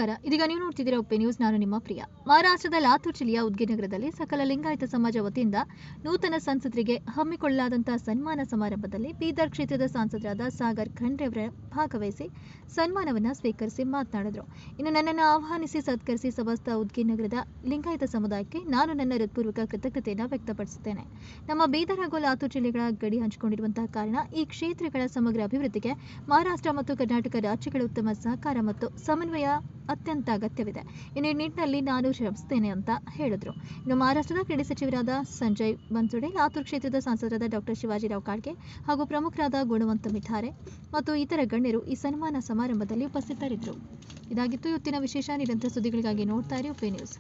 ನಮಸ್ಕಾರ. ಇದೀಗ ನೀವು ನೋಡ್ತಿದ್ದೀರಾ ಉಪ್ಪೆ ನ್ಯೂಸ್. ನಾನು ನಿಮ್ಮ ಪ್ರಿಯ. ಮಹಾರಾಷ್ಟ್ರದ ಲಾತೂರ್ ಜಿಲ್ಲೆಯ ಉದ್ಗಿನಗರದಲ್ಲಿ ಸಕಲ ಲಿಂಗಾಯತ ಸಮಾಜ ವತಿಯಿಂದ ನೂತನ ಸಂಸದರಿಗೆ ಹಮ್ಮಿಕೊಳ್ಳಲಾದಂತಹ ಸನ್ಮಾನ ಸಮಾರಂಭದಲ್ಲಿ ಬೀದರ್ ಕ್ಷೇತ್ರದ ಸಂಸದರಾದ ಸಾಗರ್ ಖಂಡ್ರೆ ಅವರ ಭಾಗವಹಿಸಿ ಸನ್ಮಾನವನ್ನು ಸ್ವೀಕರಿಸಿ ಮಾತನಾಡಿದರು. ಇನ್ನು ನನ್ನನ್ನು ಆಹ್ವಾನಿಸಿ ಸತ್ಕರಿಸಿ ಸಮಸ್ತ ಉದ್ಗಿನಗರದ ಲಿಂಗಾಯತ ಸಮುದಾಯಕ್ಕೆ ನಾನು ನನ್ನ ಹೃತ್ಪೂರ್ವಕ ಕೃತಜ್ಞತೆಯನ್ನು ವ್ಯಕ್ತಪಡಿಸುತ್ತೇನೆ. ನಮ್ಮ ಬೀದರ್ ಹಾಗೂ ಲಾತೂರ್ ಜಿಲ್ಲೆಗಳ ಗಡಿ ಹಂಚಿಕೊಂಡಿರುವಂತಹ ಕಾರಣ ಈ ಕ್ಷೇತ್ರಗಳ ಸಮಗ್ರ ಅಭಿವೃದ್ಧಿಗೆ ಮಹಾರಾಷ್ಟ್ರ ಮತ್ತು ಕರ್ನಾಟಕ ರಾಜ್ಯಗಳ ಉತ್ತಮ ಸಹಕಾರ ಮತ್ತು ಸಮನ್ವಯ ಅತ್ಯಂತ ಅಗತ್ಯವಿದೆ. ಈ ನಿಟ್ಟಿನಲ್ಲಿ ನಾನು ಶ್ರಮಿಸುತ್ತೇನೆ ಅಂತ ಹೇಳಿದರು. ಇನ್ನು ಮಹಾರಾಷ್ಟ್ರದ ಕ್ರೀಡೆ ಸಚಿವರಾದ ಸಂಜಯ್ ಬನ್ಸುಡೆ, ಲಾತೂರ್ ಕ್ಷೇತ್ರದ ಸಂಸದರಾದ ಡಾಕ್ಟರ್ ಶಿವಾಜಿರಾವ್ ಕಾಡ್ಗೆ ಹಾಗೂ ಪ್ರಮುಖರಾದ ಗುಣವಂತ ಮಿಠಾರೆ ಮತ್ತು ಇತರ ಗಣ್ಯರು ಈ ಸನ್ಮಾನ ಸಮಾರಂಭದಲ್ಲಿ ಉಪಸ್ಥಿತರಿದ್ದರು. ಇದಾಗಿತ್ತು ಇವತ್ತಿನ ವಿಶೇಷ. ನಿರಂತರ ಸುದ್ದಿಗಳಿಗಾಗಿ ನೋಡ್ತಾ ಇರಿ ಉಪ್ಪೆ ನ್ಯೂಸ್.